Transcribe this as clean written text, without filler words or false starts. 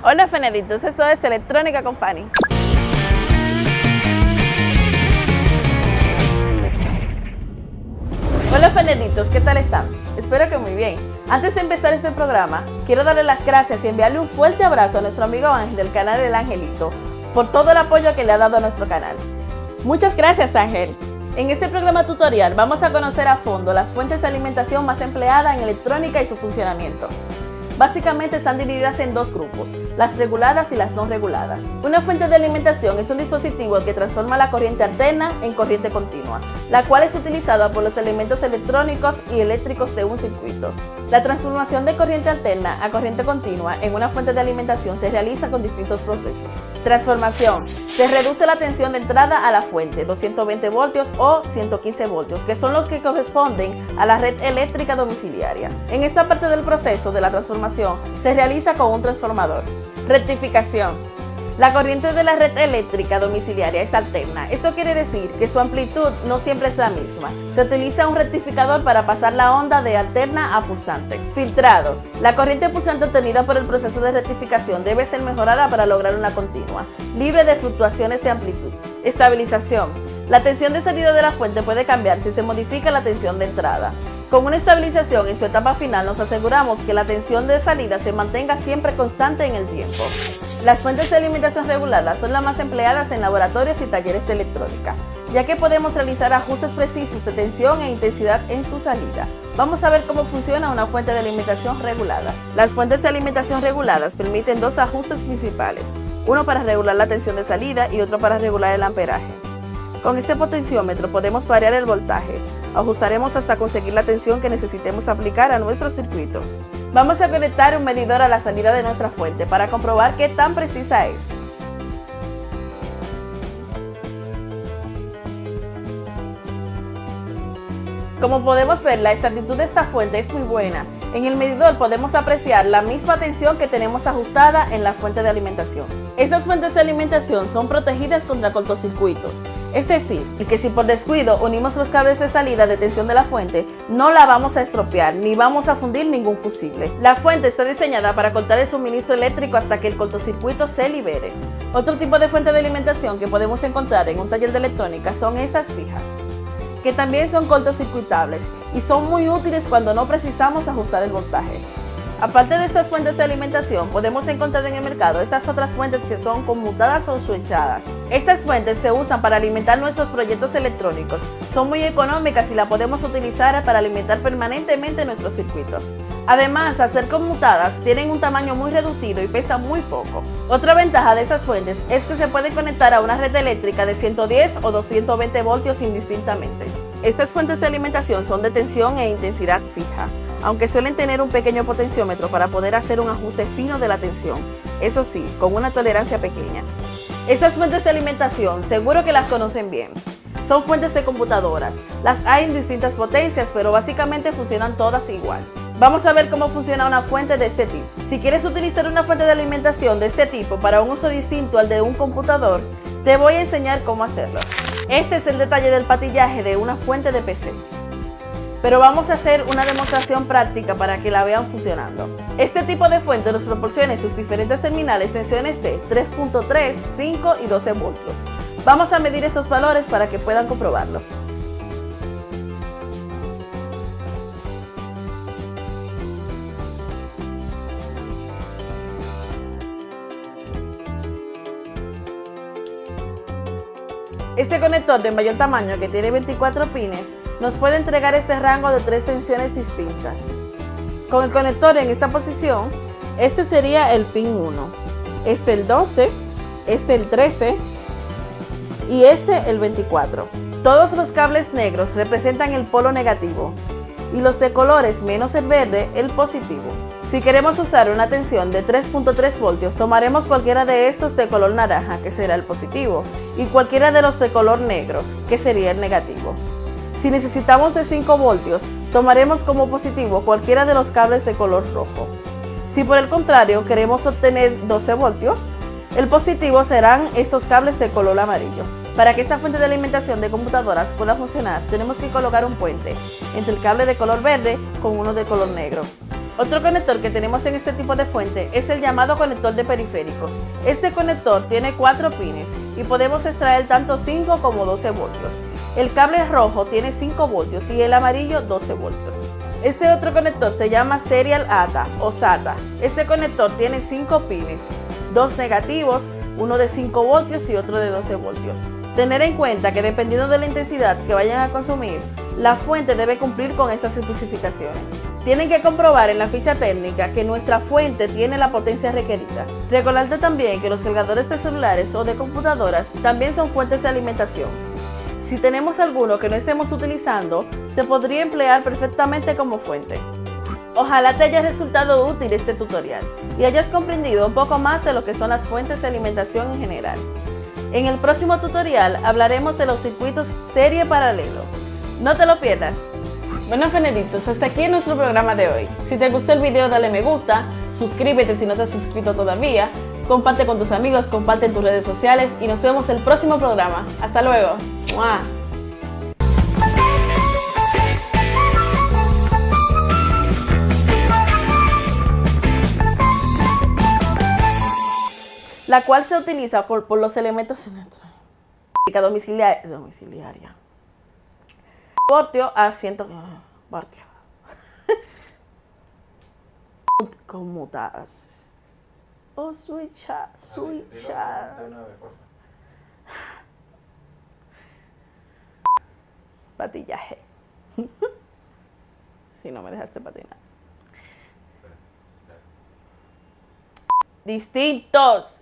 Hola Feneditos, esto es Electrónica con Fanny. Hola Feneditos, ¿qué tal están? Espero que muy bien. Antes de empezar este programa, quiero darle las gracias y enviarle un fuerte abrazo a nuestro amigo Ángel del canal El Angelito por todo el apoyo que le ha dado a nuestro canal. Muchas gracias, Ángel. En este programa tutorial vamos a conocer a fondo las fuentes de alimentación más empleadas en electrónica y su funcionamiento. Básicamente están divididas en dos grupos, las reguladas y las no reguladas. Una fuente de alimentación es un dispositivo que transforma la corriente alterna en corriente continua, la cual es utilizada por los elementos electrónicos y eléctricos de un circuito. La transformación de corriente alterna a corriente continua en una fuente de alimentación se realiza con distintos procesos. Transformación. Se reduce la tensión de entrada a la fuente, 220 voltios o 115 voltios, que son los que corresponden a la red eléctrica domiciliaria. En esta parte del proceso de la transformación se realiza con un transformador. Rectificación. La corriente de la red eléctrica domiciliaria es alterna. Esto quiere decir que su amplitud no siempre es la misma. Se utiliza un rectificador para pasar la onda de alterna a pulsante. Filtrado. La corriente pulsante obtenida por el proceso de rectificación debe ser mejorada para lograr una continua, libre de fluctuaciones de amplitud. Estabilización. La tensión de salida de la fuente puede cambiar si se modifica la tensión de entrada. Con una estabilización en su etapa final nos aseguramos que la tensión de salida se mantenga siempre constante en el tiempo. Las fuentes de alimentación reguladas son las más empleadas en laboratorios y talleres de electrónica, ya que podemos realizar ajustes precisos de tensión e intensidad en su salida. Vamos a ver cómo funciona una fuente de alimentación regulada. Las fuentes de alimentación reguladas permiten dos ajustes principales, uno para regular la tensión de salida y otro para regular el amperaje. Con este potenciómetro podemos variar el voltaje. Ajustaremos hasta conseguir la tensión que necesitemos aplicar a nuestro circuito. Vamos a conectar un medidor a la salida de nuestra fuente para comprobar qué tan precisa es. Como podemos ver, la exactitud de esta fuente es muy buena. En el medidor podemos apreciar la misma tensión que tenemos ajustada en la fuente de alimentación. Estas fuentes de alimentación son protegidas contra cortocircuitos. Es decir, que si por descuido unimos los cables de salida de tensión de la fuente, no la vamos a estropear ni vamos a fundir ningún fusible. La fuente está diseñada para cortar el suministro eléctrico hasta que el cortocircuito se libere. Otro tipo de fuente de alimentación que podemos encontrar en un taller de electrónica son estas fijas, que también son cortocircuitables y son muy útiles cuando no precisamos ajustar el voltaje. Aparte de estas fuentes de alimentación, podemos encontrar en el mercado estas otras fuentes que son conmutadas o switchadas. Estas fuentes se usan para alimentar nuestros proyectos electrónicos. Son muy económicas y las podemos utilizar para alimentar permanentemente nuestro circuito. Además, al ser conmutadas, tienen un tamaño muy reducido y pesan muy poco. Otra ventaja de estas fuentes es que se pueden conectar a una red eléctrica de 110 o 220 voltios indistintamente. Estas fuentes de alimentación son de tensión e intensidad fija, aunque suelen tener un pequeño potenciómetro para poder hacer un ajuste fino de la tensión, eso sí, con una tolerancia pequeña. Estas fuentes de alimentación seguro que las conocen bien. Son fuentes de computadoras. Las hay en distintas potencias, pero básicamente funcionan todas igual. Vamos a ver cómo funciona una fuente de este tipo. Si quieres utilizar una fuente de alimentación de este tipo para un uso distinto al de un computador, te voy a enseñar cómo hacerlo. Este es el detalle del patillaje de una fuente de PC. Pero vamos a hacer una demostración práctica para que la vean funcionando. Este tipo de fuente nos proporciona en sus diferentes terminales tensiones de 3.3, 5 y 12 voltios. Vamos a medir esos valores para que puedan comprobarlo. Este conector de mayor tamaño, que tiene 24 pines, nos puede entregar este rango de 3 tensiones distintas. Con el conector en esta posición, este sería el pin 1, este el 12, este el 13 y este el 24. Todos los cables negros representan el polo negativo y los de colores menos el verde el positivo. Si queremos usar una tensión de 3.3 voltios, tomaremos cualquiera de estos de color naranja, que será el positivo, y cualquiera de los de color negro, que sería el negativo. Si necesitamos de 5 voltios, tomaremos como positivo cualquiera de los cables de color rojo. Si por el contrario queremos obtener 12 voltios, el positivo serán estos cables de color amarillo. Para que esta fuente de alimentación de computadoras pueda funcionar, tenemos que colocar un puente entre el cable de color verde con uno de color negro. Otro conector que tenemos en este tipo de fuente es el llamado conector de periféricos. Este conector tiene 4 pines y podemos extraer tanto 5 como 12 voltios. El cable rojo tiene 5 voltios y el amarillo 12 voltios. Este otro conector se llama Serial ATA o SATA. Este conector tiene 5 pines, 2 negativos, uno de 5 voltios y otro de 12 voltios. Tener en cuenta que dependiendo de la intensidad que vayan a consumir, la fuente debe cumplir con estas especificaciones. Tienen que comprobar en la ficha técnica que nuestra fuente tiene la potencia requerida. Recordarte también que los cargadores de celulares o de computadoras también son fuentes de alimentación. Si tenemos alguno que no estemos utilizando, se podría emplear perfectamente como fuente. Ojalá te haya resultado útil este tutorial y hayas comprendido un poco más de lo que son las fuentes de alimentación en general. En el próximo tutorial hablaremos de los circuitos serie paralelo. No te lo pierdas. Bueno, faneditos, hasta aquí nuestro programa de hoy. Si te gustó el video, dale me gusta, suscríbete si no te has suscrito todavía, comparte con tus amigos, comparte en tus redes sociales y nos vemos el próximo programa. Hasta luego. ¡Mua! La cual se utiliza por los elementos domiciliaria. Voltio a 100 voltio. Conmutas. O switcha. Patillaje. Si no me dejaste patinar. Distintos.